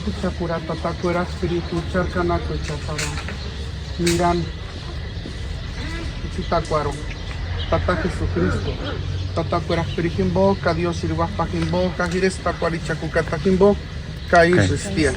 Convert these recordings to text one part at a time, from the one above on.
Kuchakura tatakura espíritu charcanaco chapara. Miran chitacuaro. Tata Jesucristo. Tatakura espiritimbo, ka Dios sirvas pajimbo, ka gires tacuari chacuca tajimbo, ka resistía.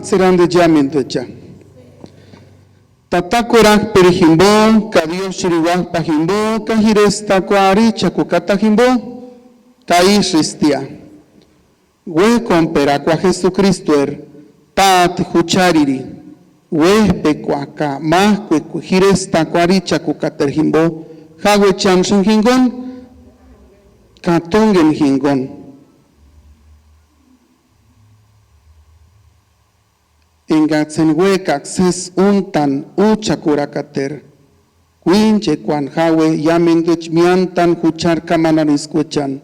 serán de llamen de ya. Tatakurak perijimbo, kadios shiriwak pajimbo, kajires takuari chakukatajimbo, kaish ristia. We comperakwa Jesucristuer, tat huchariri, we pecuaca, mahque jires takuari chakukaterjimbo, jawe chanshin jingon, katungen jingon. Engatzenwe access untan uchakuracater. Quinche quan jawe yamendech miantan huchar kamananiscuechan.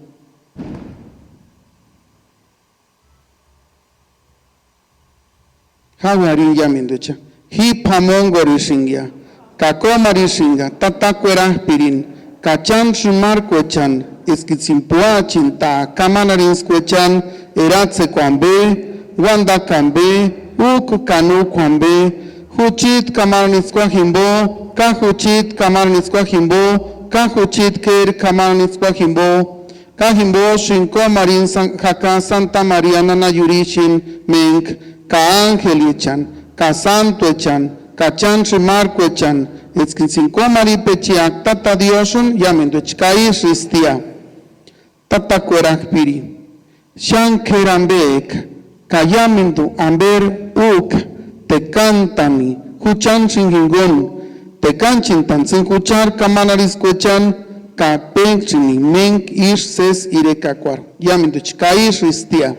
Jawe arin yamendecha. Hip hamongo rishingia. Kakoma rishinga. Tatakuera pirin. Kachan shumar cuechan. Esquitsimpua chinta. Kamanarinscuechan. Eratse kwambe. Wanda kambe. Uk kanu kwambe, huchit kamarnitzkwa jimbo, ka huchit kamarnitzkwa jimbo, ka huchit ker kamarnitzkwa jimbo, ka jimbo shinko marin jaka Santa María Nana Yurishin menk, ka ángel echan, ka santo echan, ka chan shimarco echan, etzkinsinko mari pechiak tata diosun yamendo echkai ristia, tata kuerak piri, shan kerambek, Kayamendu amber uk te cantani, huchan shingingon, te canchin tan sin huchar kamanaris cuechan, ka penchini menk ish ses irekakwar. Yamendu chkaish ristia.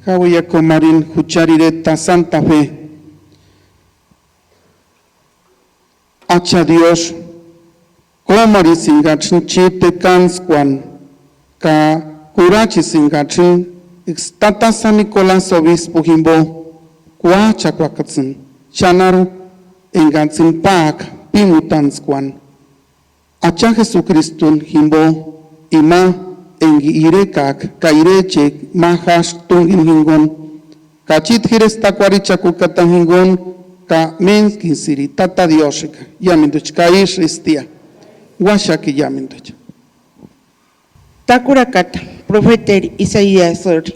Hawaiako Marin Hucharireta Santa Fe. Hacha Dios, Komari Singachin Chite Kansquan, Ka Kurachi Singachin, Extata San Nicolás Obispo Himbo, Kuacha Kwakatsin, Chanaru, Engatsin Pak, Pimutansquan. Hacha Jesucristun Himbo, Ima, Engi Irekak, Kairechek, Mahash Tungin Hingon, Kachit Hirestakwaricha Kukatan Hingon, Ka Menskin Siri, Tata Dioshika, Yaminduch, Kaish Estia, Washaki Yaminduch. Takurakata, Profeter Isaías Sori.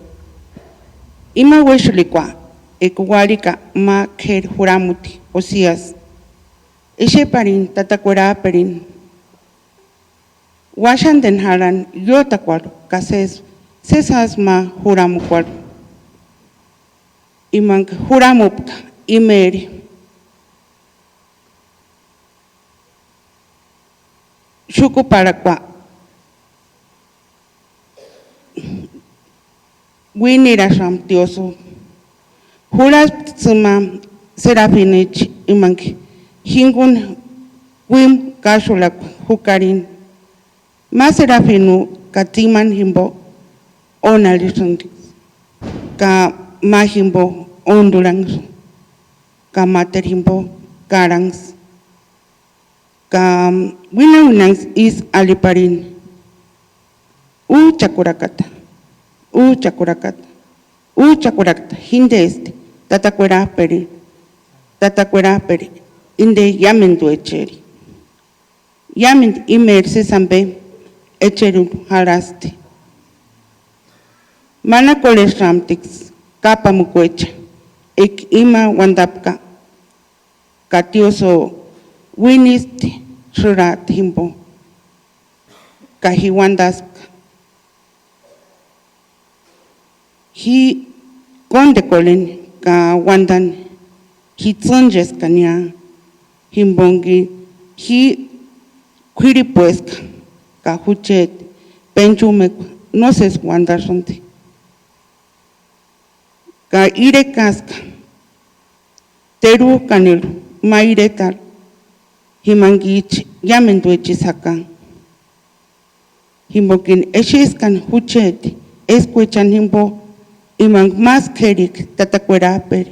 Ima Weshulikwa, Ekuwarika, Ma Ker Huramuti, Osias. Esheparin, Tatakwera Perin. Washan den Haran, Yotakwal, Kases, Sesas Ma Huramukwal. Imang Huramupka, Imeri. Shukuparakwa. Winirasham Tioso. Huras Tsuma Serafinich Imank. Hingun Wim Kashulak Hukarin. Maserafinu Katiman Himbo Onalisund. Ka Mahimbo Ondulangs. Ka Mater Himbo Karangs. Ka Winangs is Aliparin. Chakurakata. Chakurakata. Chakurakata. Hinde este. Tatakwera peri. Tatakwera peri. Inde Yamindu echeri. Yamind imerse sambe. Echeru haraste. Mana koles ramtix. Kapa mukwecha. Ek ima wandapka. Katioso. Winist Shurat Himbo Kahiwandask. He Kondekolin Ka Wandan Hitzonjes Kanya Himbongi He Quiripueska Ka Huchet Penchumek Noses Wandarsonte Ka Irekaska Teru Kanil Mairetal Himangich Yamenduechisaka. Himbokin Eshiskan Huchet, Escuechan Himbo, Imang Mas Kerik, Tatakweraper,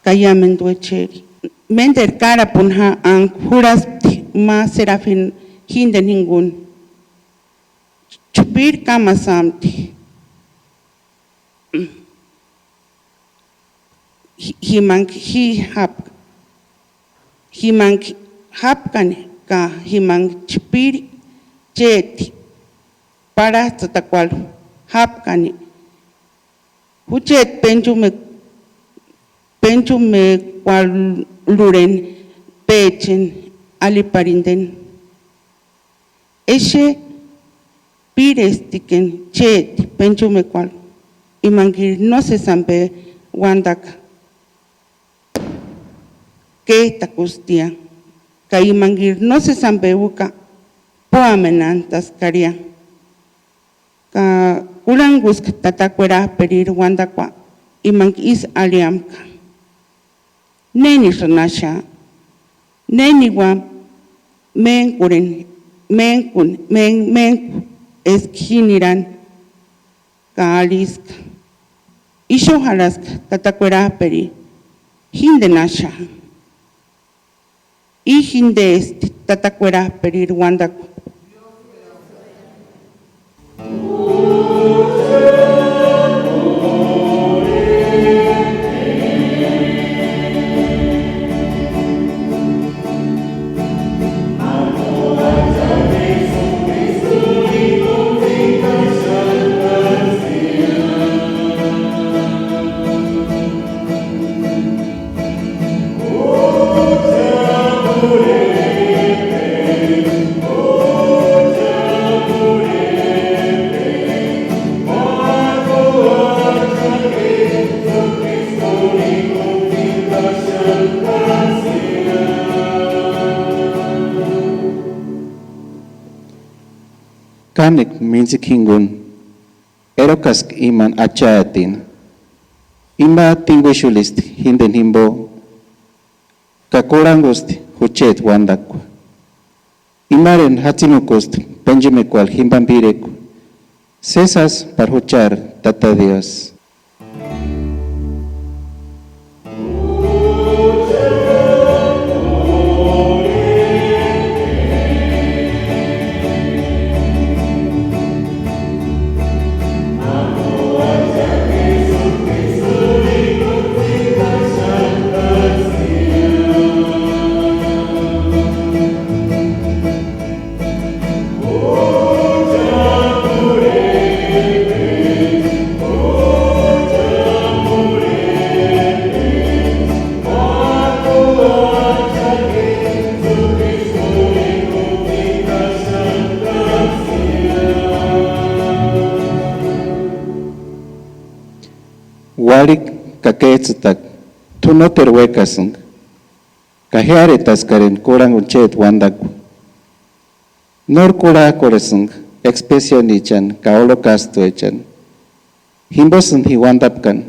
Kayamenduecheri. Mender Karapunha and Hurasti Ma Serafin Hinden Hingun. Chupir Kamasamti. Himang Hi Hap. Himang Hapkan ka himang chipiri cheti para tatakwal hapkani huchet penchume kwal luren pechen aliparinden eshe pirestiken cheti penchume kwal imangir no se sampe wandak que takustia Kaimangir no se sambeuka poamenantas karia. Ka kulangus tatakwera perir wandakwa imang is aliamka. Neni sonasha. Neni wa menkuren menku eskiniran ka aliska. Isho haraska tatakwera peri hindenasha. Hinde este tatakwera perir wandako. Kanek minzik hingun, erokask iman achatin, Ima tinguishulist hinden himbo kakorangost huchet wandakwa. Imaren hatzimukost penjimekwal himbambireku. Cesas para huchar tata Dios. Walik kaketsutak tunoter wekasung kahiare taskaren kurang unchet wandaku nor kura koresung expression ichan ka holocausto echan himbosun hi wandapkan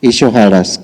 isho harask.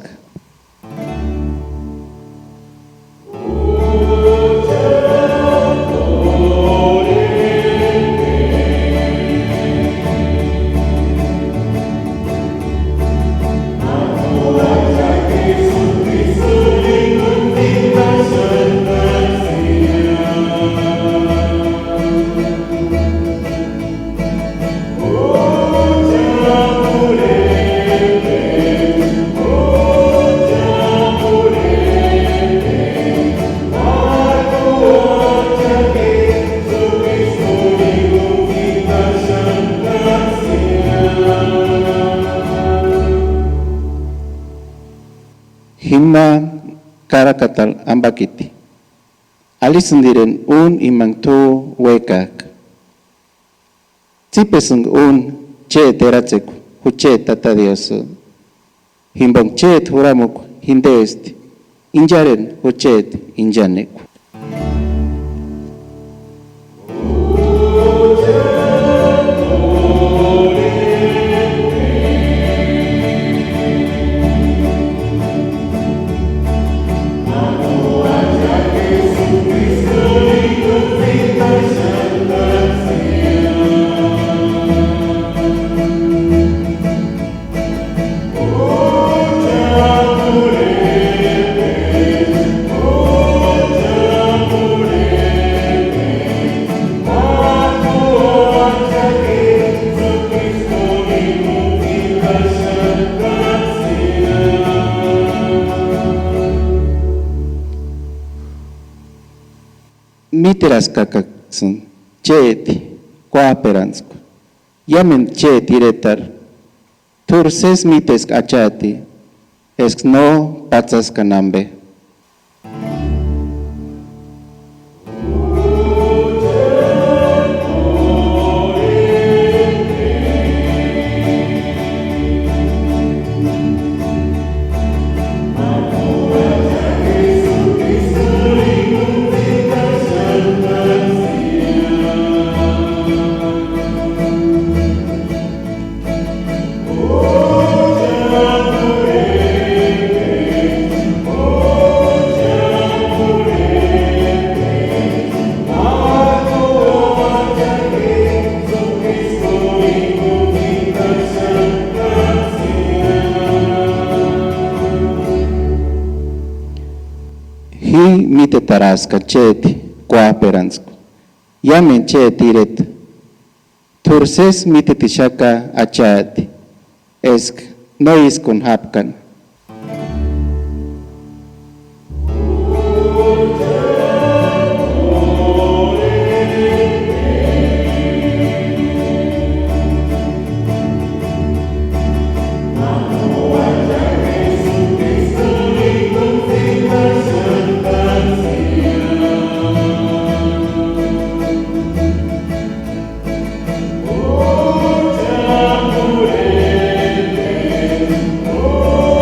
Himma karakatal ambakiti. Alisundiren un imang tu wekak. Tipesung un che teratsek huche tata Dios. Himbong chet huramuk hindest. Injaren huchet injanek. Miteras kakaksun cheti coaperansko. Yamen cheti retar. Turses mites achati. Esk no patsas kanambe. Hi mite taraska cheti coaperansko. Yamen cheti ret. Turses mite tishaka achati. Esk no iskun hapkan. Oh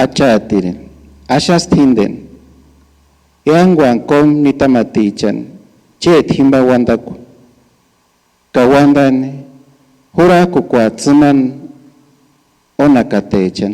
achatiren, ashas tinden. Eangwan kom nitamatichan, chet himba wandaku. Kawandan, huraku kwa tsuman onakatechan.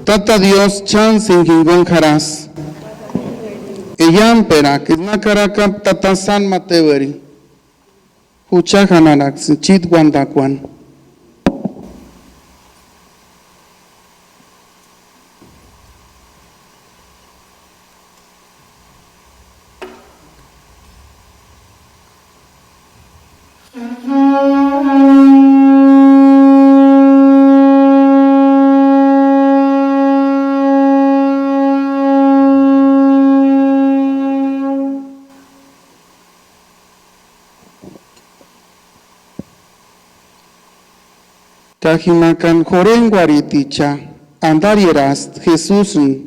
Tata Dios chan singingon jaras. Eyam pera, que nakaraka tata san mateveri. Huchajanarak chit wandakuan. Kahimakan horengwariticha andarieras Jesusin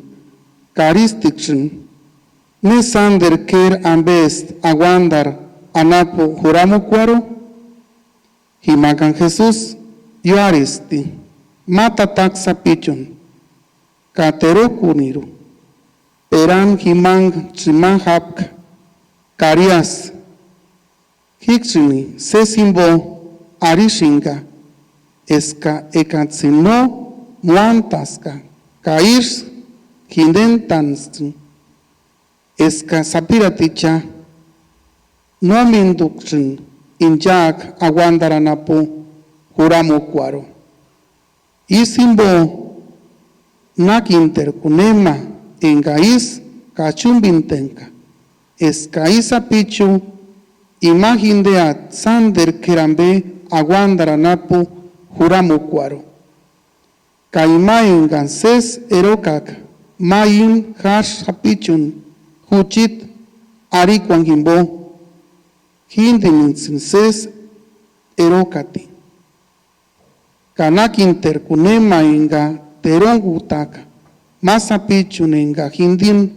karistiksin nesander ker ambest aguandar anapo juramukwaro himakan Jesús yoaristi matatak sapichon katero kuniru peran himang chimahapk karias hiksini sesimbo arishinga eska ekatsino muantaska kairs hindentans eska sapiraticha no minduksin injak aguandaranapo juramukwaro isimbo nakinter kunema engais kachumbintenka eska isapichu imagindeat sander kerambe aguandaranapo juramukwaro kaimain ganses erokak main hash hapichun huchit arikwangimbo hindininses erokati kanakinter kunema inga terongutaka masapichun inga hindin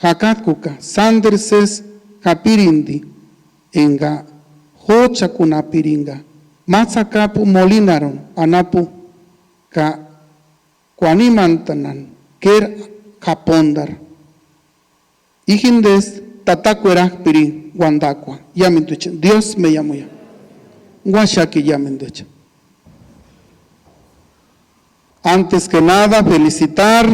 hakatkuka sanderses hapirindi inga hocha kunapiringa matsakapu molinaron anapu ka kuanimantanan ker kapondar ihindes tatakuera piri wandakwa yaminducha Dios me llamo ya guashaki yaminducha. Antes que nada felicitar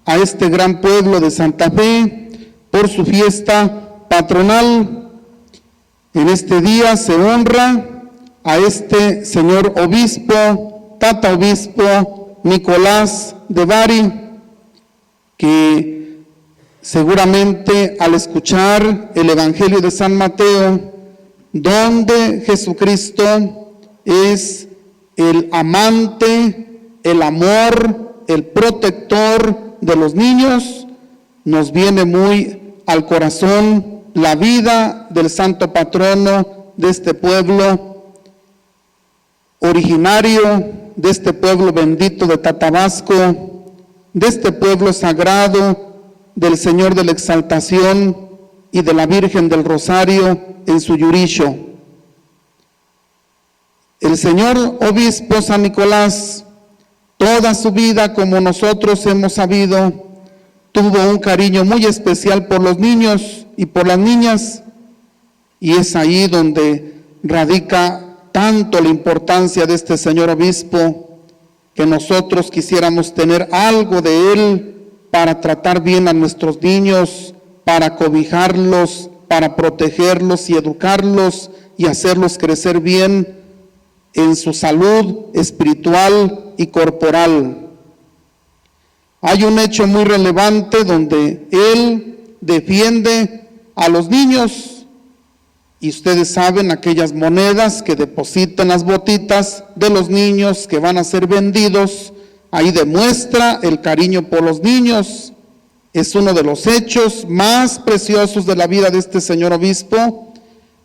a este gran pueblo de Santa Fe por su fiesta patronal. En este día se honra a este señor obispo, tata obispo Nicolás de Bari, que seguramente al escuchar el Evangelio de San Mateo, donde Jesucristo es el amante, el amor, el protector de los niños, nos viene muy al corazón la vida del santo patrono de este pueblo, originario de este pueblo bendito de Tatabasco, de este pueblo sagrado del Señor de la Exaltación y de la Virgen del Rosario en su Yurisho. El señor obispo San Nicolás, toda su vida, como nosotros hemos sabido, tuvo un cariño muy especial por los niños y por las niñas, y es ahí donde radica tanto la importancia de este señor obispo, que nosotros quisiéramos tener algo de él para tratar bien a nuestros niños, para cobijarlos, para protegerlos y educarlos y hacerlos crecer bien en su salud espiritual y corporal. Hay un hecho muy relevante donde él defiende a los niños. Y ustedes saben, aquellas monedas que depositan las botitas de los niños que van a ser vendidos, ahí demuestra el cariño por los niños. Es uno de los hechos más preciosos de la vida de este señor obispo,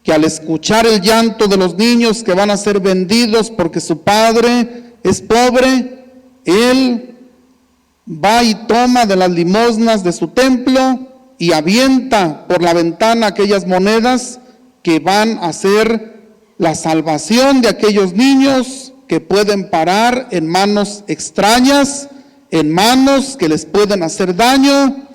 que al escuchar el llanto de los niños que van a ser vendidos porque su padre es pobre, él va y toma de las limosnas de su templo y avienta por la ventana aquellas monedas que van a ser la salvación de aquellos niños que pueden parar en manos extrañas, en manos que les pueden hacer daño,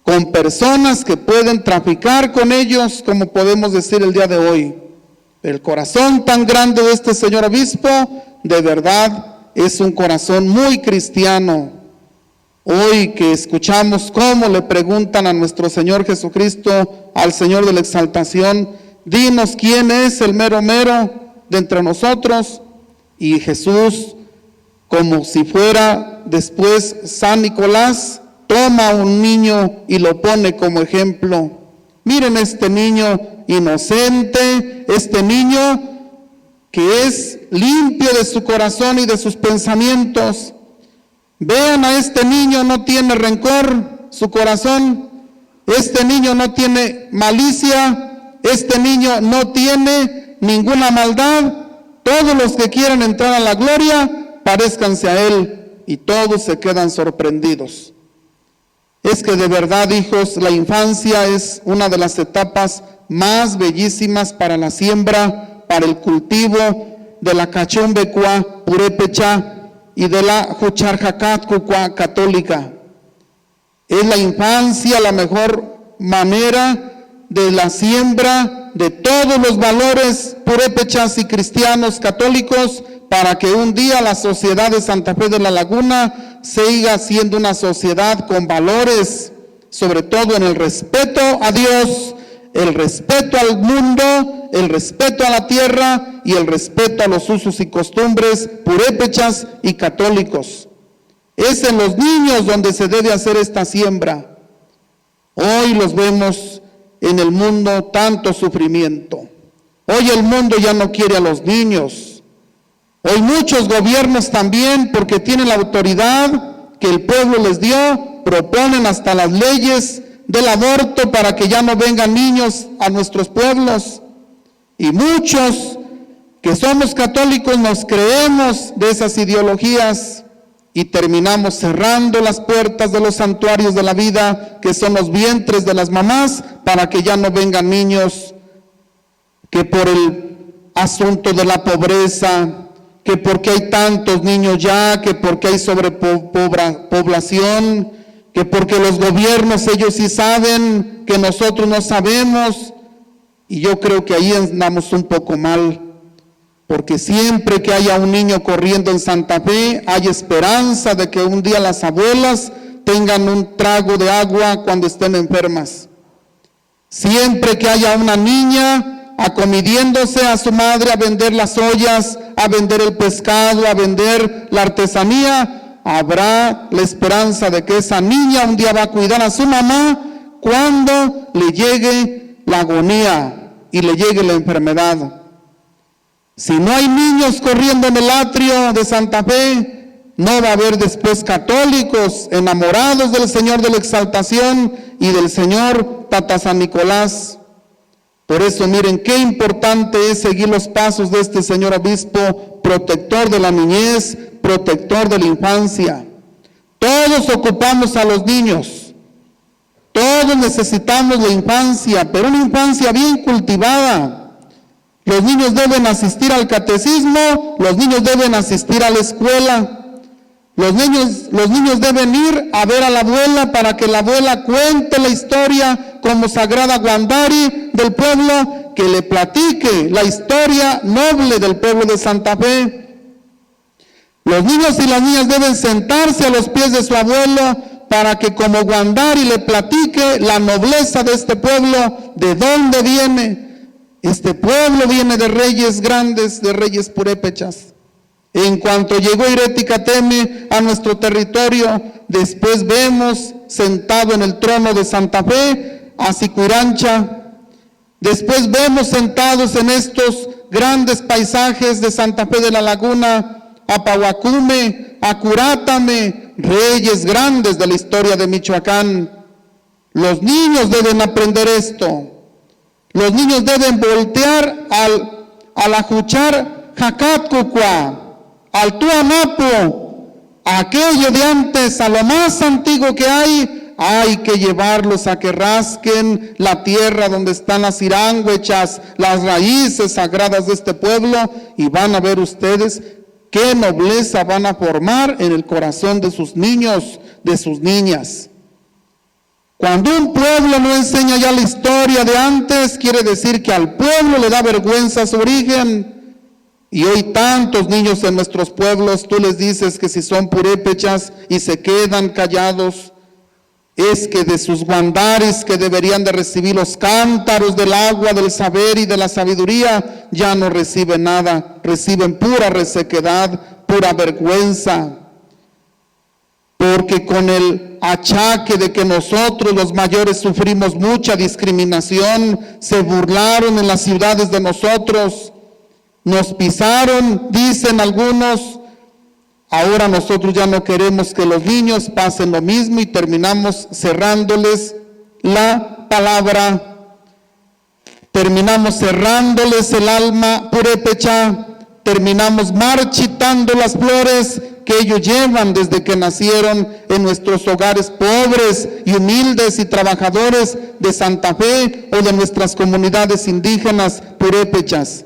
con personas que pueden traficar con ellos, como podemos decir el día de hoy. El corazón tan grande de este señor obispo, de verdad, es un corazón muy cristiano. Hoy que escuchamos cómo le preguntan a nuestro Señor Jesucristo, al Señor de la Exaltación, dinos quién es el mero mero de entre nosotros. Y Jesús, como si fuera después San Nicolás, toma a un niño y lo pone como ejemplo. Miren este niño inocente, este niño que es limpio de su corazón y de sus pensamientos. Vean a este niño, no tiene rencor su corazón. Este niño no tiene malicia. Este niño no tiene ninguna maldad. Todos los que quieran entrar a la gloria, parezcanse a él, y todos se quedan sorprendidos. Es que de verdad, hijos, la infancia es una de las etapas más bellísimas para la siembra, para el cultivo de la cachombecua purépecha y de la jucharjacatcucua católica. Es la infancia la mejor manera de la siembra de todos los valores purépechas y cristianos católicos, para que un día la sociedad de Santa Fe de la Laguna siga siendo una sociedad con valores, sobre todo en el respeto a Dios, el respeto al mundo, el respeto a la tierra y el respeto a los usos y costumbres purépechas y católicos. Es en los niños donde se debe hacer esta siembra. Hoy los vemos en el mundo tanto sufrimiento. Hoy el mundo ya no quiere a los niños. Hoy muchos gobiernos también, porque tienen la autoridad que el pueblo les dio, proponen hasta las leyes del aborto para que ya no vengan niños a nuestros pueblos. Y muchos que somos católicos nos creemos de esas ideologías y terminamos cerrando las puertas de los santuarios de la vida, que son los vientres de las mamás, para que ya no vengan niños, que por el asunto de la pobreza, que porque hay tantos niños ya, que porque hay sobrepoblación, que porque los gobiernos ellos sí saben que nosotros no sabemos. Y yo creo que ahí andamos un poco mal, porque siempre que haya un niño corriendo en Santa Fe, hay esperanza de que un día las abuelas tengan un trago de agua cuando estén enfermas. Siempre que haya una niña acomidiéndose a su madre a vender las ollas, a vender el pescado, a vender la artesanía, habrá la esperanza de que esa niña un día va a cuidar a su mamá cuando le llegue la agonía y le llegue la enfermedad. Si no hay niños corriendo en el atrio de Santa Fe, no va a haber después católicos enamorados del Señor de la Exaltación y del Señor Tata San Nicolás. Por eso miren qué importante es seguir los pasos de este señor obispo, protector de la niñez, protector de la infancia. Todos ocupamos a los niños, todos necesitamos la infancia, pero una infancia bien cultivada. Los niños deben asistir al catecismo, los niños deben asistir a la escuela. Los niños deben ir a ver a la abuela para que la abuela cuente la historia como Sagrada Guandari del pueblo, que le platique la historia noble del pueblo de Santa Fe. Los niños y las niñas deben sentarse a los pies de su abuelo para que como Guandari le platique la nobleza de este pueblo, de dónde viene. Este pueblo viene de reyes grandes, de reyes purépechas. En cuanto llegó Ireticateme a nuestro territorio, después vemos sentado en el trono de Santa Fe a Sicurancha. Después vemos sentados en estos grandes paisajes de Santa Fe de la Laguna a Pahuacume, a Curátame, reyes grandes de la historia de Michoacán. Los niños deben aprender esto. Los niños deben voltear al ajuchar Jacatcucua, al Tuanapo, aquello de antes, a lo más antiguo que hay que llevarlos a que rasquen la tierra donde están las irangüechas, las raíces sagradas de este pueblo, y van a ver ustedes qué nobleza van a formar en el corazón de sus niños, de sus niñas. Cuando un pueblo no enseña ya la historia de antes, quiere decir que al pueblo le da vergüenza su origen. Y hoy tantos niños en nuestros pueblos, tú les dices que si son purépechas y se quedan callados. es que de sus guandares que deberían de recibir los cántaros del agua, del saber y de la sabiduría, ya no reciben nada, reciben pura resequedad, pura vergüenza. Porque con el achaque de que nosotros los mayores sufrimos mucha discriminación, se burlaron en las ciudades de nosotros, nos pisaron, dicen algunos. Ahora nosotros ya no queremos que los niños pasen lo mismo y terminamos cerrándoles la palabra, terminamos cerrándoles el alma purépecha, terminamos marchitando las flores que ellos llevan desde que nacieron en nuestros hogares pobres y humildes y trabajadores de Santa Fe o de nuestras comunidades indígenas purépechas.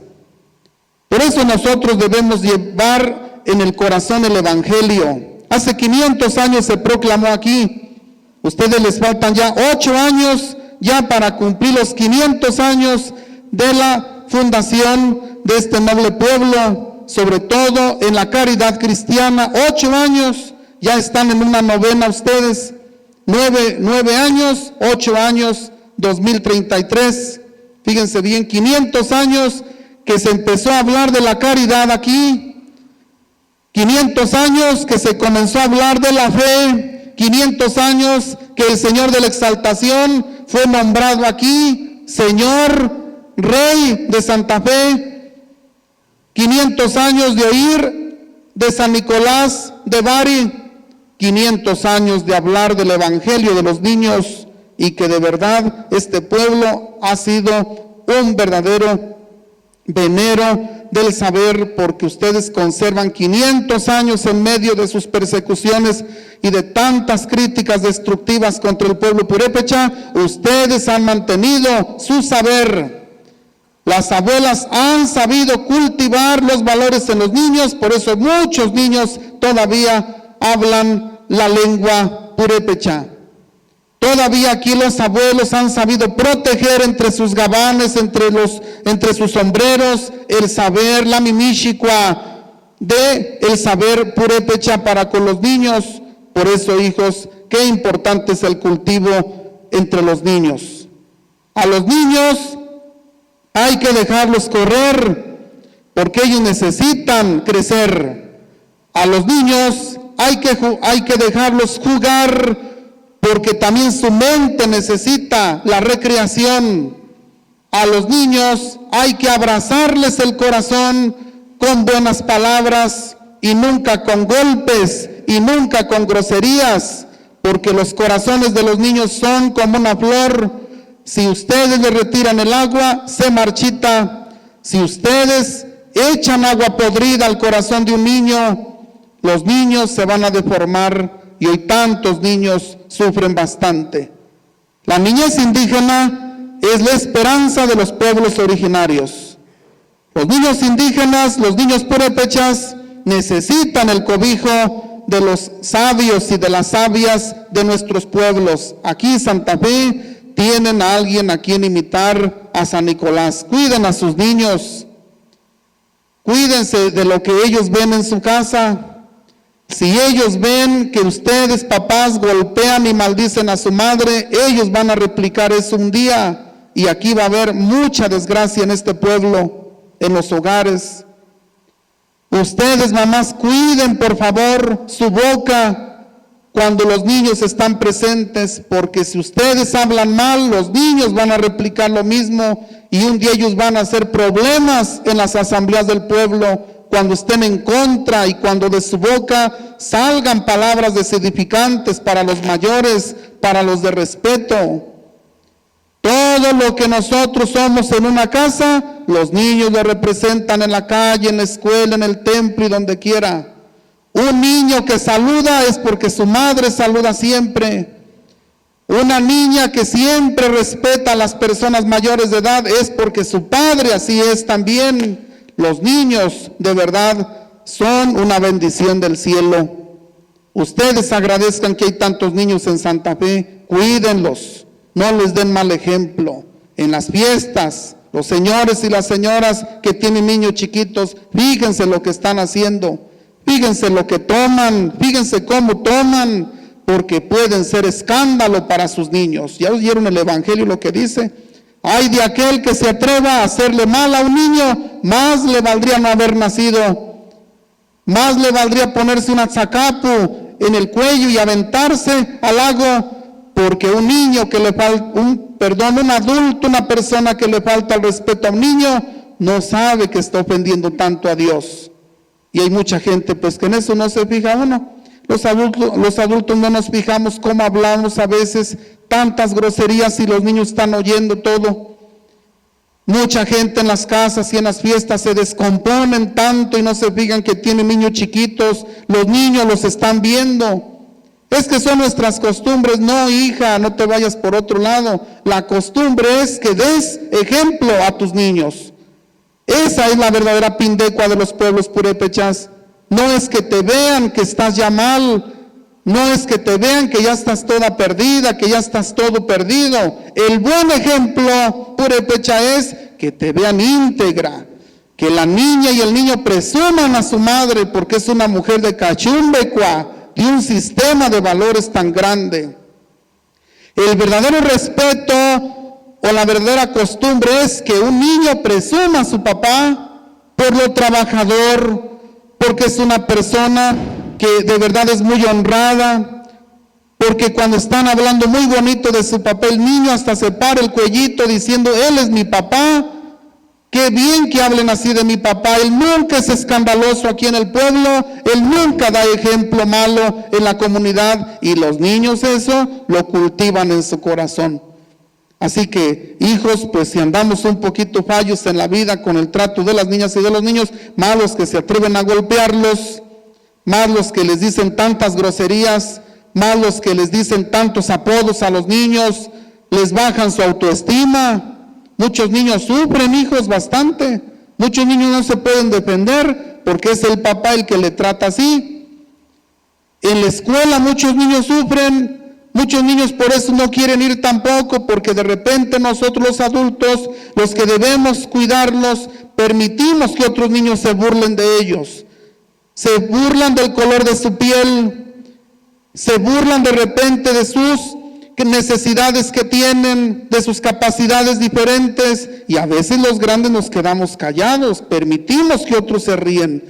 Por eso nosotros debemos llevar en el corazón el Evangelio. Hace 500 años se proclamó aquí. Ustedes les faltan ya 8 años ya para cumplir los 500 años de la fundación de este noble pueblo, sobre todo en la caridad cristiana. 8 años, ya están en una novena ustedes. 9 años, 8 años, 2033. Fíjense bien, 500 años que se empezó a hablar de la caridad aquí. 500 años que se comenzó a hablar de la fe, 500 años que el Señor de la Exaltación fue nombrado aquí, Señor, Rey de Santa Fe, 500 años de oír de San Nicolás de Bari, 500 años de hablar del Evangelio de los niños y que de verdad este pueblo ha sido un verdadero venero del saber, porque ustedes conservan 500 años en medio de sus persecuciones y de tantas críticas destructivas contra el pueblo purépecha. Ustedes han mantenido su saber. Las abuelas han sabido cultivar los valores en los niños, por eso muchos niños todavía hablan la lengua purépecha. Todavía aquí los abuelos han sabido proteger entre sus gabanes, entre sus sombreros, el saber, la mimíchicua de el saber purépecha para con los niños. Por eso, hijos, qué importante es el cultivo entre los niños. A los niños hay que dejarlos correr, porque ellos necesitan crecer. A los niños hay que dejarlos jugar, porque también su mente necesita la recreación. A los niños hay que abrazarles el corazón con buenas palabras y nunca con golpes y nunca con groserías, porque los corazones de los niños son como una flor. Si ustedes le retiran el agua, se marchita. Si ustedes echan agua podrida al corazón de un niño, los niños se van a deformar. Y hoy tantos niños sufren bastante. La niñez indígena es la esperanza de los pueblos originarios. Los niños indígenas, los niños purépechas, necesitan el cobijo de los sabios y de las sabias de nuestros pueblos. Aquí en Santa Fe tienen a alguien a quien imitar, a San Nicolás. Cuiden a sus niños, cuídense de lo que ellos ven en su casa. Si ellos ven que ustedes, papás, golpean y maldicen a su madre, ellos van a replicar eso un día, y aquí va a haber mucha desgracia en este pueblo, en los hogares. Ustedes, mamás, cuiden por favor su boca cuando los niños están presentes, porque si ustedes hablan mal, los niños van a replicar lo mismo, y un día ellos van a hacer problemas en las asambleas del pueblo, cuando estén en contra y cuando de su boca salgan palabras desedificantes para los mayores, para los de respeto. Todo lo que nosotros somos en una casa, los niños lo representan en la calle, en la escuela, en el templo y donde quiera. Un niño que saluda es porque su madre saluda siempre. Una niña que siempre respeta a las personas mayores de edad es porque su padre así es también. Los niños de verdad son una bendición del cielo. Ustedes agradezcan que hay tantos niños en Santa Fe, cuídenlos, no les den mal ejemplo. En las fiestas, los señores y las señoras que tienen niños chiquitos, fíjense lo que están haciendo, fíjense lo que toman, fíjense cómo toman, porque pueden ser escándalo para sus niños. ¿Ya oyeron el Evangelio lo que dice? Ay de aquel que se atreva a hacerle mal a un niño, más le valdría no haber nacido, más le valdría ponerse un atzacapu en el cuello y aventarse al lago, porque un niño que le falta, un adulto, una persona que le falta el respeto a un niño, no sabe que está ofendiendo tanto a Dios. Y hay mucha gente pues que en eso no se fija uno. Los adultos no nos fijamos cómo hablamos a veces, tantas groserías y los niños están oyendo todo. Mucha gente en las casas y en las fiestas se descomponen tanto y no se fijan que tienen niños chiquitos, los niños los están viendo. Es que son nuestras costumbres. No, hija, no te vayas por otro lado. La costumbre es que des ejemplo a tus niños. Esa es la verdadera pindecua de los pueblos purépechas. No es que te vean que estás ya mal, no es que te vean que ya estás toda perdida, que ya estás todo perdido. El buen ejemplo purépecha es que te vean íntegra, que la niña y el niño presuman a su madre porque es una mujer de cachumbecua, de un sistema de valores tan grande. El verdadero respeto o la verdadera costumbre es que un niño presuma a su papá por lo trabajador, porque es una persona que de verdad es muy honrada, porque cuando están hablando muy bonito de su papá, el niño hasta se para el cuellito diciendo, él es mi papá. Qué bien que hablen así de mi papá. Él nunca es escandaloso aquí en el pueblo, él nunca da ejemplo malo en la comunidad, y los niños eso lo cultivan en su corazón. Así que, hijos, pues si andamos un poquito fallos en la vida con el trato de las niñas y de los niños, más los que se atreven a golpearlos, más los que les dicen tantas groserías, más los que les dicen tantos apodos a los niños, les bajan su autoestima. Muchos niños sufren, hijos, bastante. Muchos niños no se pueden defender porque es el papá el que le trata así. En la escuela muchos niños sufren. Muchos niños por eso no quieren ir tampoco, porque de repente nosotros los adultos, los que debemos cuidarlos, permitimos que otros niños se burlen de ellos. Se burlan del color de su piel, se burlan de repente de sus necesidades que tienen, de sus capacidades diferentes, y a veces los grandes nos quedamos callados, permitimos que otros se ríen.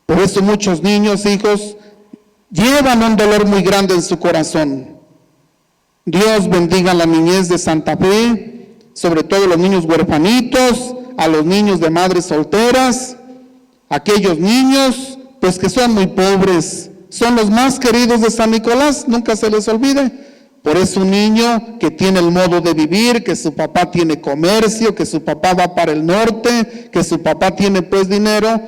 Por eso muchos niños, hijos, llevan un dolor muy grande en su corazón. Dios bendiga la niñez de Santa Fe, sobre todo los niños huerfanitos, a los niños de madres solteras, aquellos niños pues que son muy pobres, son los más queridos de San Nicolás, nunca se les olvide. Por eso un niño que tiene el modo de vivir, que su papá tiene comercio, que su papá va para el norte, que su papá tiene pues dinero,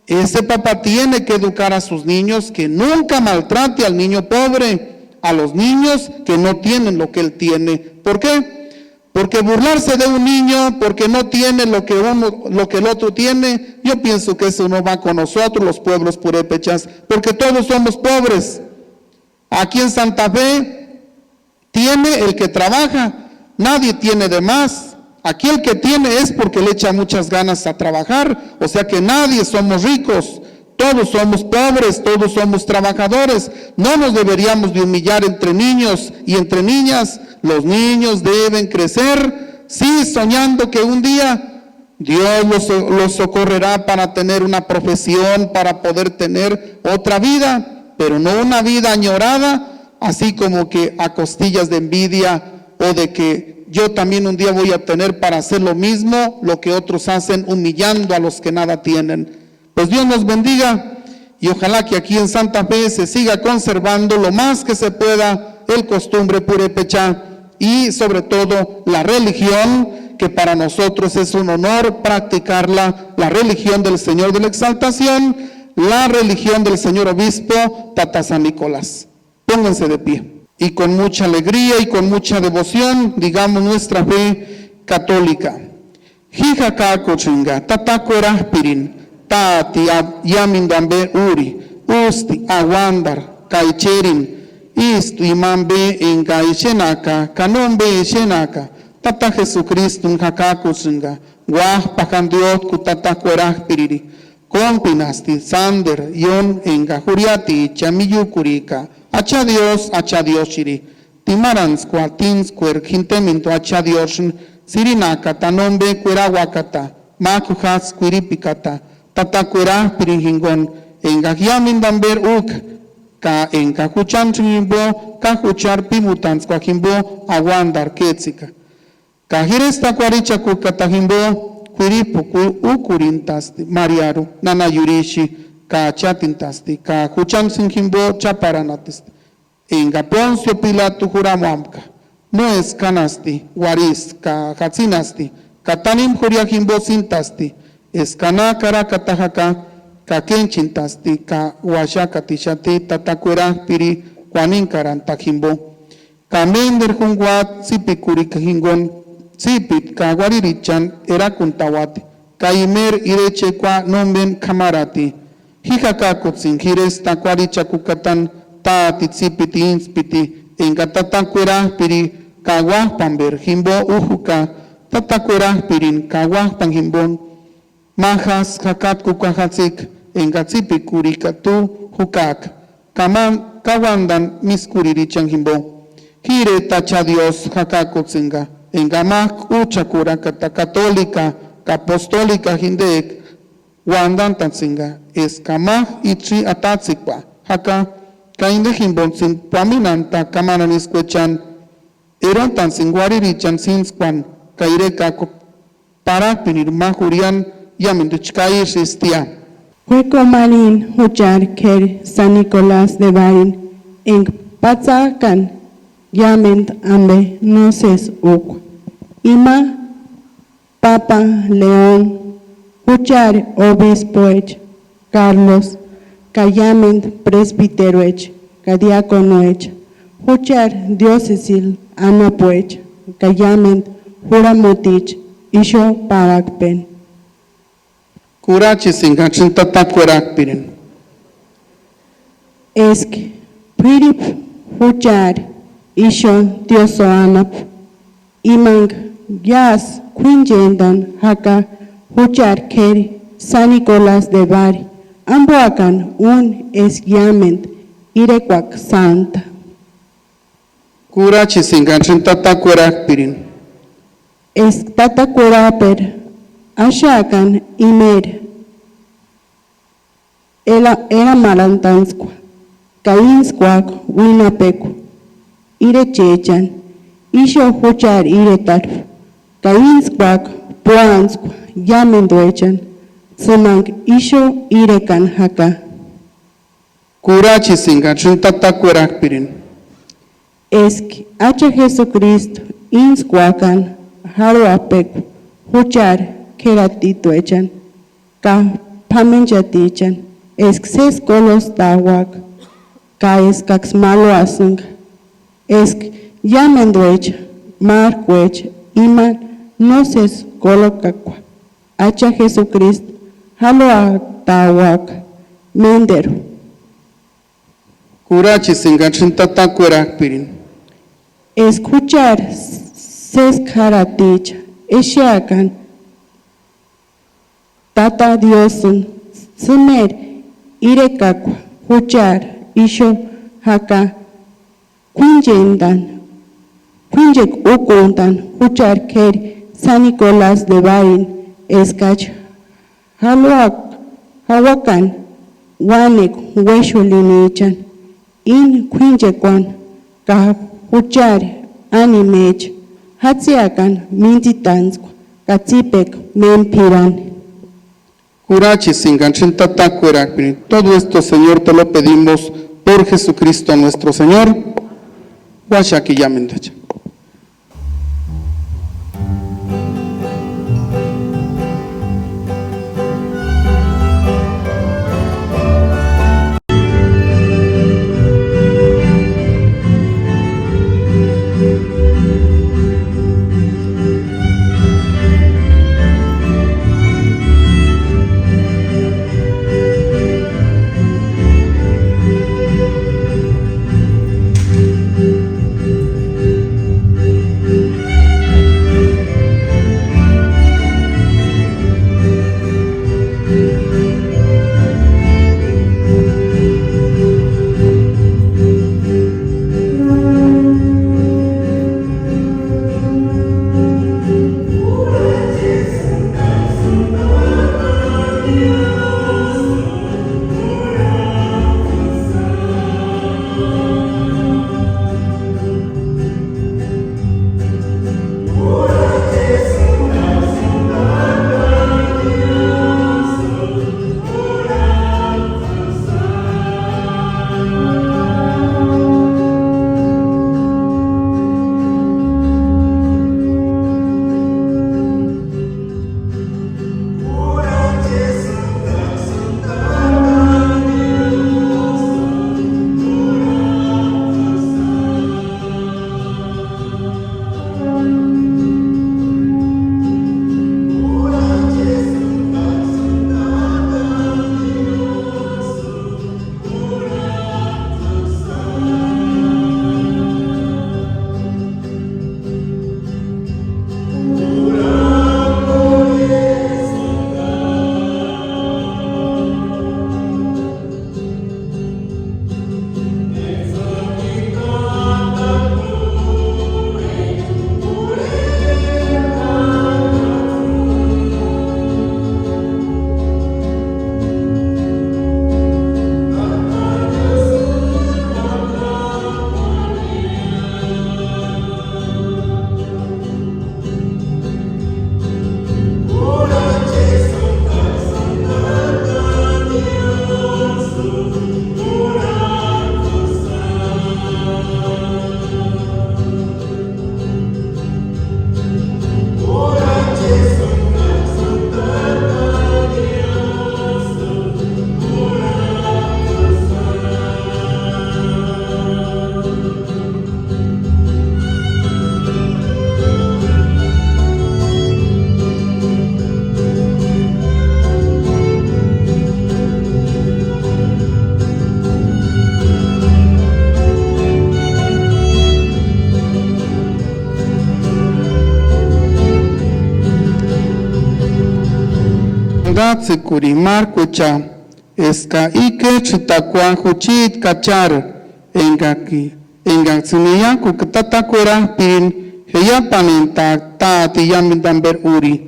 ese papá tiene que educar a sus niños que nunca maltrate al niño pobre, a los niños que no tienen lo que él tiene. ¿Por qué? Porque burlarse de un niño porque no tiene lo que el otro tiene, yo pienso que eso no va con nosotros los pueblos purépechas, porque todos somos pobres. Aquí en Santa Fe tiene el que trabaja, nadie tiene de más. Aquí el que tiene es porque le echa muchas ganas a trabajar, o sea que nadie somos ricos. Todos somos pobres, todos somos trabajadores. No nos deberíamos de humillar entre niños y entre niñas. Los niños deben crecer, sí, soñando que un día Dios los socorrerá para tener una profesión, para poder tener otra vida, pero no una vida añorada, así como que a costillas de envidia o de que yo también un día voy a tener para hacer lo mismo, lo que otros hacen, humillando a los que nada tienen. Pues Dios nos bendiga y ojalá que aquí en Santa Fe se siga conservando lo más que se pueda el costumbre purépecha y sobre todo la religión, que para nosotros es un honor practicarla, la religión del Señor de la Exaltación, la religión del Señor Obispo Tata San Nicolás. Pónganse de pie y con mucha alegría y con mucha devoción digamos nuestra fe católica. Jijaka kochinga, tatacueraspirin. Tati yamindambe uri, usti aguandar, kaicherin, istu imambe en kaichenaka, kanombe chenaka, tata Jesucristo un jakakusinga, guaj pajandiot kutata cueraj piriri, compinasti, sander, yon en gajuriati, chamiyukurika, Acha Dios shiri. Timarans kwa tins kwer hinteminto acha Dios sirinaka tanombe kwera wakata. Makuhas kwiripikata. Tata kwera piringingon. Engahiamin damber uk. Ka enka kuchan chimbo ka kuchar pimutans kwa kimbo aguandar ketsika. Ka hiresta kwaricha kukata himbo kwiripu ukurintasti mariaru nana yurishi ka chatintasti ka kuchan sinhimbo chaparanatisti. Enga Poncio Pilato juramuamka. No es canasti, waris, ka hatzinasti, katanim juriahimbo sintasti, es kana karakatahaka, ka kenchintasti, ka washakatishati, tatakuera piri, kwaninkaran tajimbo. Ka mender jungwat, sipikuri kahingon, sipit ka waririchan, era kuntawat, ka imer ireche kwa nomben kamarati, hijakakotzin, hires takwaricha kukatan, ta titzipiti inspiti enga tatakwera piri kawah pamber himbo uhuka tatakwera pirin kawah panghimbon majas hakat kukahatsik enga tzipikuri katu hukak kawandan miskuririchan himbo hire tacha Dios hakakotzinga enga mak uchakura kata católica apostolica hindek wandan tatzinga es kamah itri atatsikwa haka kainde himbon sin paminanta kamananis kwechan erontan sin guaririchan sin squan kaire kako para pinir mahurian yaminduchkai sistia. Hueco Marín Huchar Ker San Nicolás de Barin en Patzacan Yament Ambe Noces Uk Ima Papa León Huchar Obispoech Carlos Cayament presbiteroech, cadiaconoech, huchar diocesil anapoech, cayament juramotich, isho parakpen. Curachis en tatakuerak pirin. Esk, pirip, huchar, isho dioso anap, imang, yas, quinjendan, haka, huchar keri, San Nicolás de Bari. Amboacan un esguiament irequac santa. Curachis en tatakuerak pirin. Es tatacueraper, ashacan imer. Era marantansqua, cainsquac winapecu, irechechan, isho huchar iretarf, cainsquac poansqua, yamenduechan. Sumang isho irekan haka. Curachis en tatakuerak pirin. Esk hacha Jesucristo insquacan haro apecu huchar keratito echan ka pamenchatichan esk ses kolos tawak ka eskax malo asung esk yamenduech marcuech iman no ses kolokakwa hacha Jesucristo halo atawak mendero. Curachis en tatakuerak pirin. Escuchar ses karatich eshakan tata diosun sumer irekakwa huchar isho haka quinjendan quinjek ukundan huchar keri San Nicolás de Barin eskach hawakan wanek hueshulinichan in quinjekwan ka huchar animech hatziakan mintitanskwa katzipek mempiran. Curachis en tatakuerak pirin. Todo esto, Señor, te lo pedimos por Jesucristo nuestro Señor. Washaki yamendacha. taratse kuri markucha eska ike chitakwa huchit kachar engak ku tatakwera pin heya panenta ta tiyamin damber uri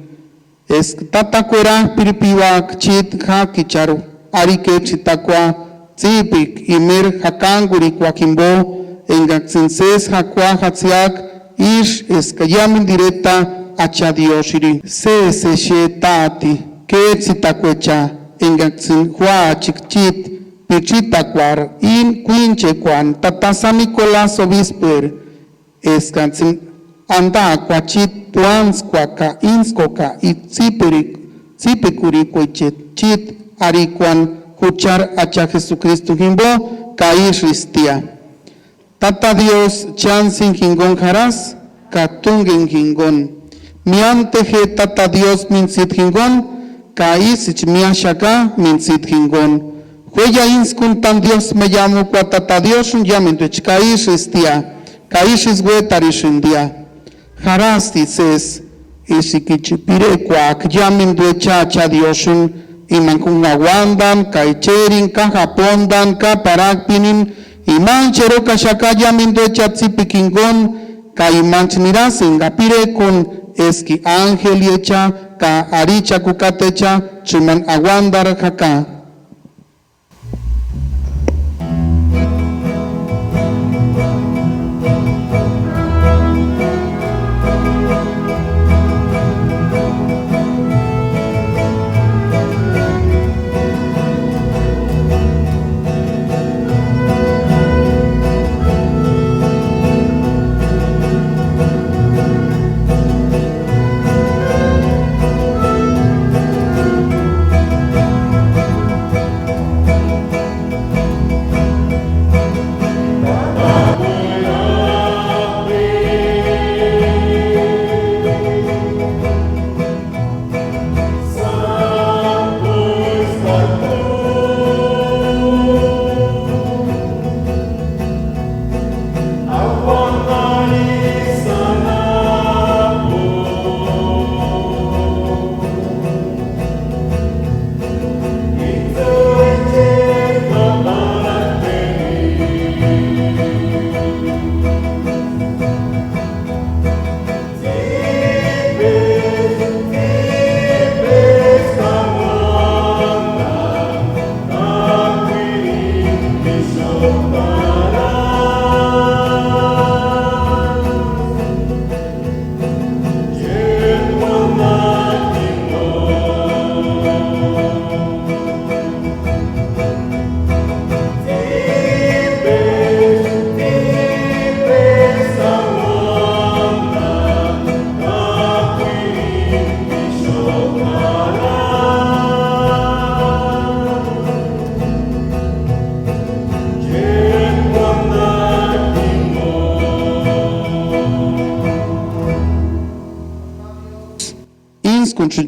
esk tatakwera piripiwak chit ha kicharu arike chitakwa tsipik imir hakanguri kwakimbo engak sinses hakwa hatsiak ish eska yamin directa acha dioshiri se shetati ke chitakwecha engaksin hua chikchit pichitakwar in quinche kwan tata San Nicolás obisper eskansin anda kwachit tuans kwaka inskoka itsipikuri kwichet chit arikwan huchar acha Jesucristo himbo kaish ristia tata Dios chansin hingon haras katungen hingon miante he tata Dios minsit hingon kaisich miashaka minsit hingon huella inskuntan Dios me llamo kwa tata Dios un llamen tuch kaish istia kaish iswe tarishindia haras dices isikichipire kwa llamen tucha cha Diosun imankun aguandan kaicherin ka japondan ka parakpinin imanchero kashaka llamen tucha tsipikingon kaimanchniras ingapire con eski ángel yecha ka aricha kukatecha chuman aguandar jaka.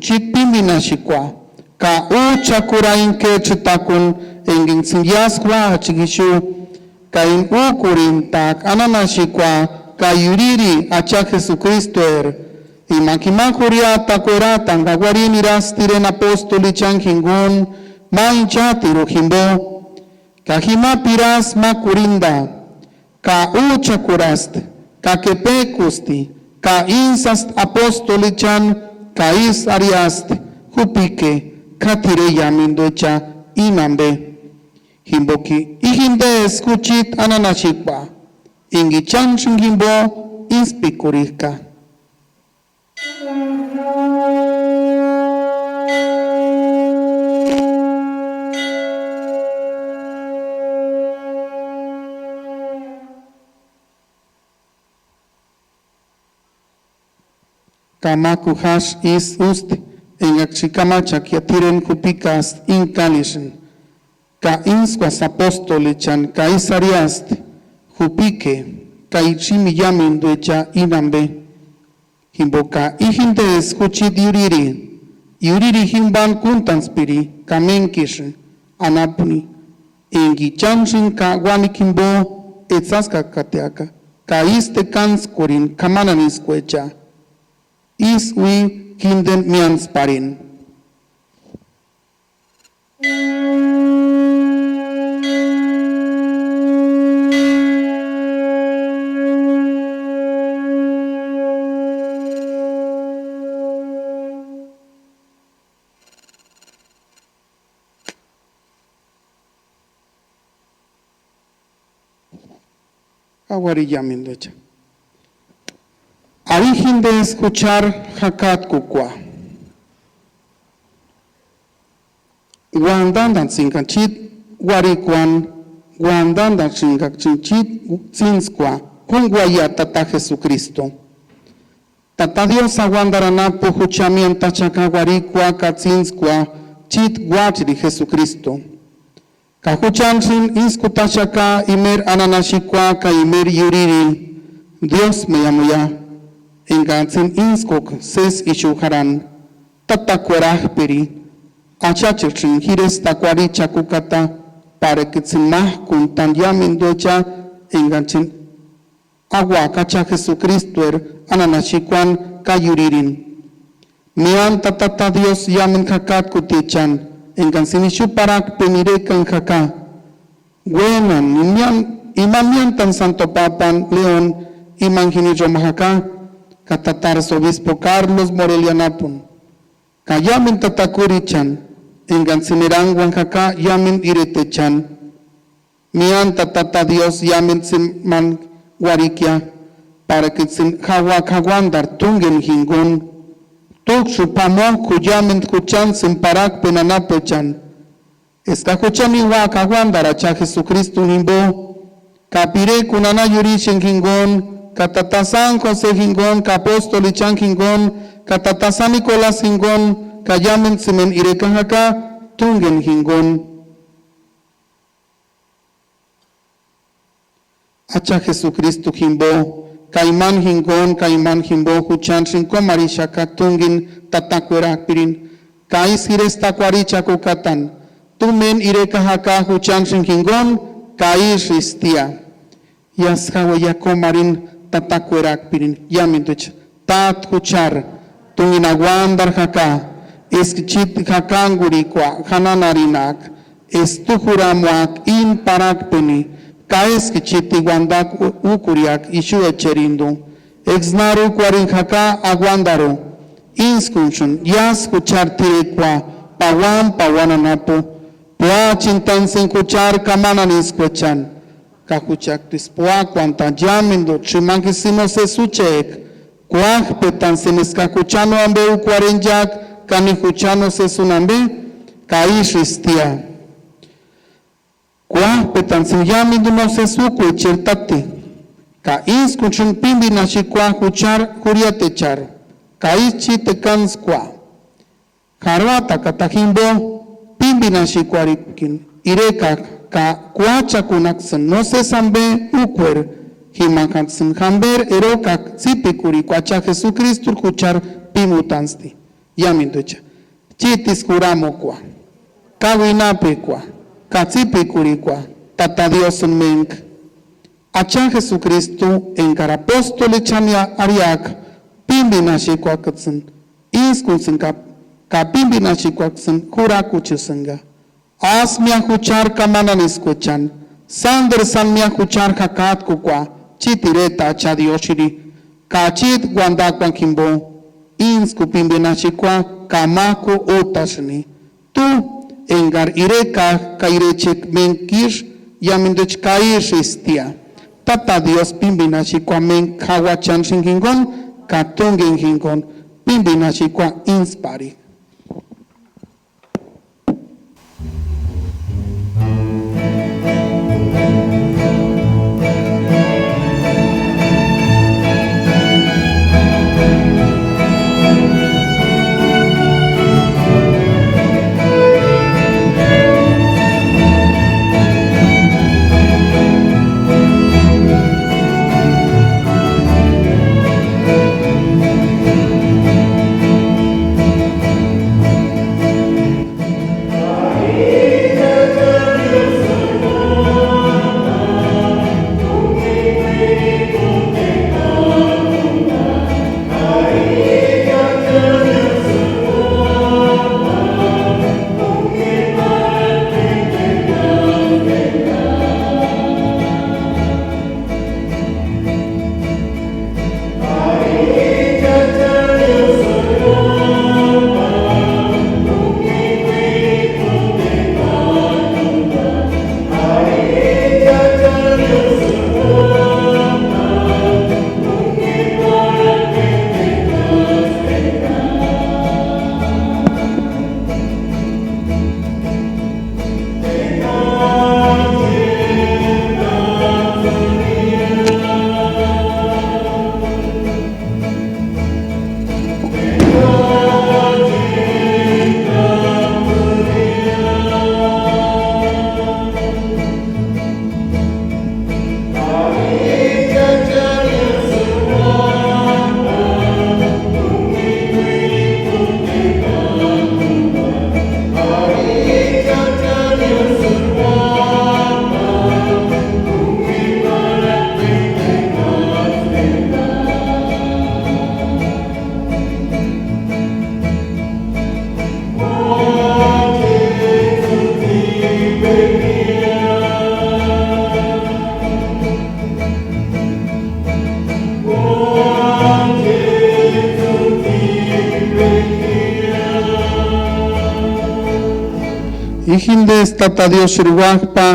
Chit pimina shikwa ka ucha kurain ke chitakun engin singyaswa chigishu ka in ukurin tak anana shikwa ka yuriri acha Jesucristo imakimakuria takwera tangagwarin iras tiren apostoli changingun mancha tirujimbo ka hima piras makurinda ka ucha kurast ka kepekusti ka insast apostoli chan Kais ariast, hupike, katire yamindocha, inambe. Himboki, ihinde escuchit ananashikwa. Ingi chanshin himbo, inspikurika. Kamaku hash is ust en akshikama chakiatiren kupikas inkalischen ka insquas apostolichan ka isariast hupike ka ichimi yamin duecha inambe himboka ihinde escuchid yuriri himban kuntanspiri ka menkish anapuni engi chanshin ka wanikimbo etzaska kateaka ka iste kanskurin kamananiskuecha is we kinden mians parin. Aguarillamindocha. Arigen de escuchar Hakat Kukwa. Guandandan sinkanchit, Guarikwan, Guandandan sinkanchit, Zinskwa, con Guayatata Jesucristo. Tata Dios aguandaranapo huchamienta chakaguarikwa katzinskwa chit guachri Jesucristo. Kahuchanchin iskutachaka imer ananashikwa ka imer yuriri. Dios me llamoya. Engantzen inskok ses ishuharan. Tata cuerajperi. Achachirchin gires takwari chakukata. Para que tsimah kuntan yamindocha engantzen agua kacha Jesucristo ananashikwan kayuririn. Mian tatata Dios yamen kakat kutichan. Engansinishu parak penirekan kaka. Buenan imamian tan Santo Papan León imanginillo mahaka. Katatar obispo Carlos Morelianapun. Kayamen tatakurichan. Engansinerang wankaka yamen iretechan. Mian tatata Dios yamen siman Guarikia, para que se Hawakwandar tungen hingun, Tukshu pamo kuyamen kuchan sin parak penanapechan. Escajuchani Wakawandar acha Jesucristo himbo, Kapire kunana yurishin hingun, Katatasan Jose hingun, Kapostoli chan hingun, Katatasan Nicolás hingun, Kayamen simen irekahaka, tungen hingun. Acha Jesucristo himbo, Kaiman himbo, Huchan Shinko Marishaka Tungin, Tatakwera Pirin, Kais Hiresta Kwaricha Kukatan, Tumen Irekahaka, Huchan Shingon, Kais Ristia, Yashawayako Marin, Tatakwera Pirin, Yamintich, Tat Huchar, Tunginaguandar Haka, Eskichit Hakangurikwa, Hananarinak, Estuhuramuak, In Parakpeni, Kaes que chiti guandak ukuriak ishu echerindu. Exnaru kwarinjaka aguandaro. Inskunchun yas kuchar tirekwa. Pawananapo. Pua chintan sin kuchar kamanan iskwechan. Kakuchak tispua kwanta jamindo chimankisimo se suchek. Kuaj petan sin eskakuchano ambe ukwarinjak. Kanihuchano se sunambe. Kaish istia. Kwa petan sin yamindo no se suku chertate. Ka is kuchun pimbi nashikwa huchar huriatechar. Ka is chite kanskwa. Harwata katajimbo pimbi nashikwa rikin. Ireka ka kuacha kunaksan no se sambe ukwer. Himakatsin hamber eroka zipikuri kuacha Jesucristo huchar pimutansti. Yamindocha. Chitis kuramo kwa. Kawinape kwa. Katsipe kurikwa, tata Dios en menk. Acha Jesucristo en carapóstole chania ariak, pimbi nashikwa katsin, inskunsin ka pimbi nashikwa katsin, hura kuchusanga. As mia huchar kamanan escuchan, sander san mia huchar hakat kukwa, chitireta acha Dioshiri, kachit guandakwan kimbo, insku pimbi nashikwa, kamako otashni. Tu, engar ireka kairechek menkir yamindech kair istia. Tata Dios pimbina chikwa men kawachan shingingon katungen hingon pimbina chikwa inspari. Ijindes tata Dios ruakpa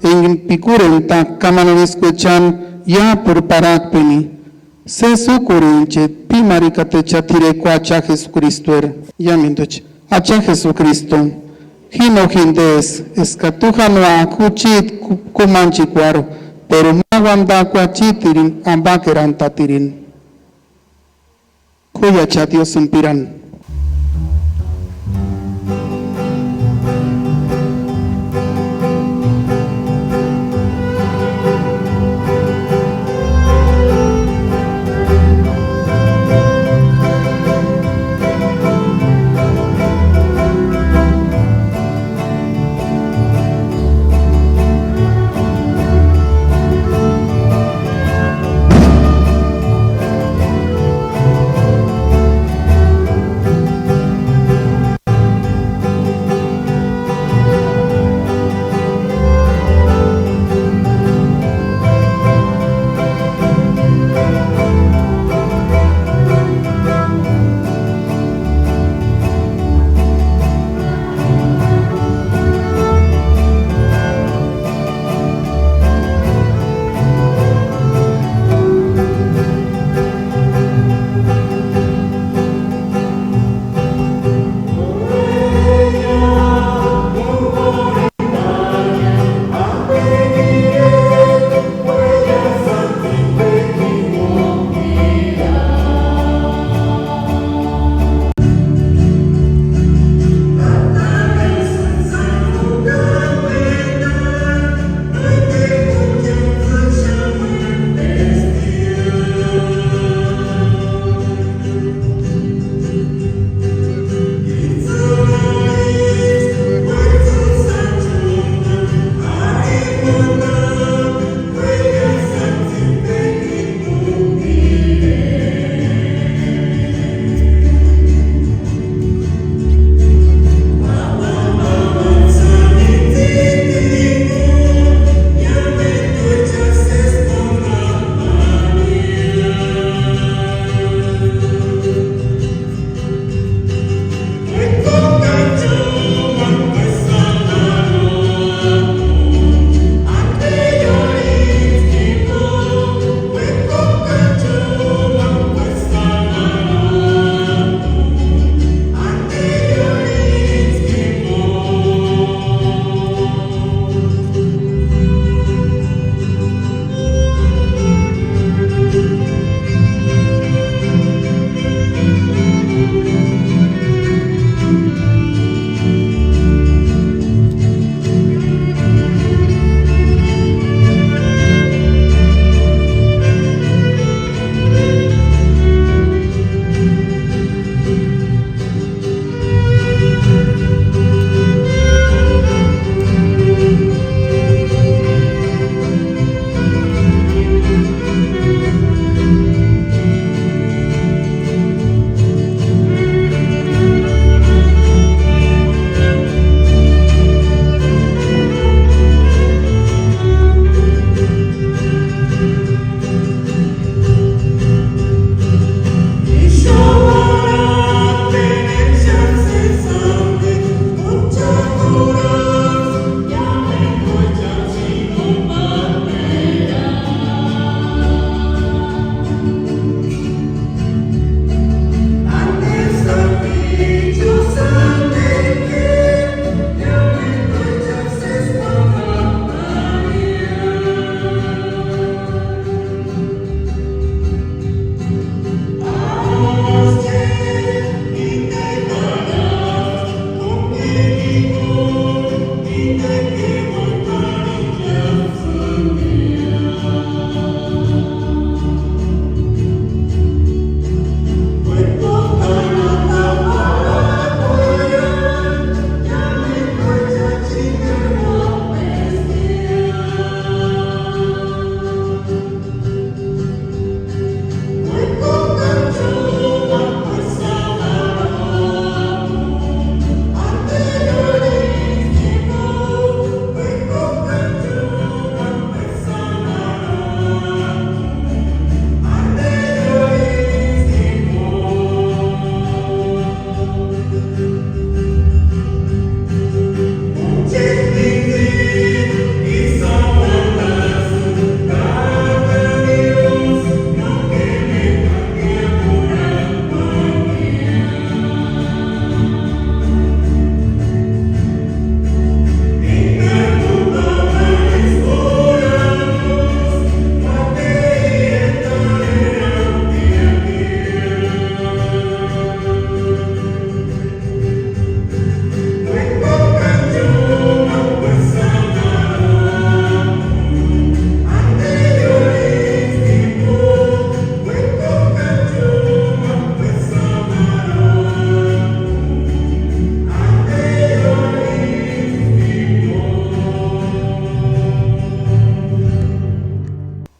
en pikuren ta kamanariskuechan ya por parakpeni. Se sukurinche pimarikate chatire kuacha Jesucristo ya mindoch. Acha Jesucristo. Hino hindes escatuja no akuchit kumanchikwaro. Pero magwanda kuachitirin ambakeran tatirin. Kuya chatio sempiran.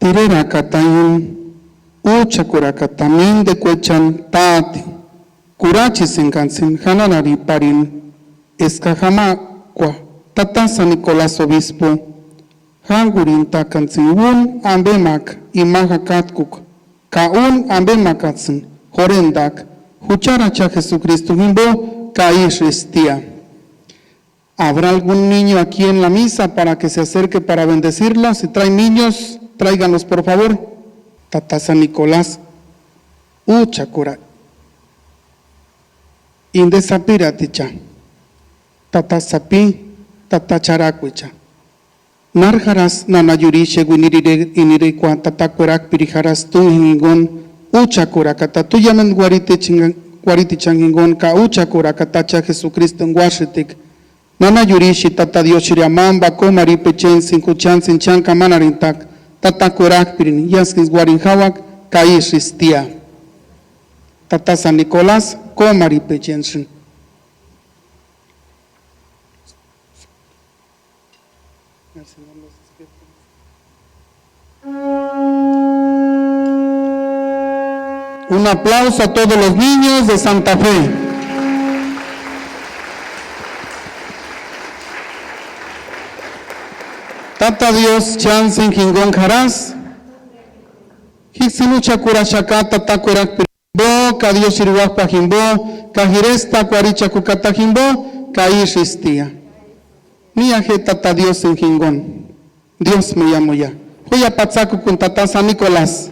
Tirera katayin, ucha kurakatamin de kuechan taati, kurachi sinkansin, hananari parin, escajamakwa, tata San Nicolás Obispo, hangurin takansin, un ambemak, imajakatkuk, kaun ambemakatsin, jorendak, hucharacha Jesucristo, himbo, kaishristia. ¿Habrá algún niño aquí en la misa para que se acerque para bendecirlos? Si traen niños, tráiganlos por favor. Tata San Nicolás, uchakura, indesapiraticha, tata sapi, tata characuicha. Narjaras nanayurishe guinirikwa tata kurak pirijaras tungingon, uchakura kata tuyamen guariti changingon ka uchakura katacha Jesucristo en Washitik. Nana yurishi tata Dios shiriamamba komari pechen sinkuchan sinchan kamanarintak tata kurak pirin yaskis guarinjawak kaishristia. Tata San Nicolás komari pechen sin. Un aplauso a todos los niños de Santa Fe. Tata Dios chansin jingon jaras. Hixinucha kurashaka tata kurak pirimbo, ka Dios shiriwak pajimbo, ka jiresta kuaricha kukata jimbo, ka ishristia. Niaje tata Dios en jingon. Dios me llamo ya. Voy a patsaku con tata San Nicolás.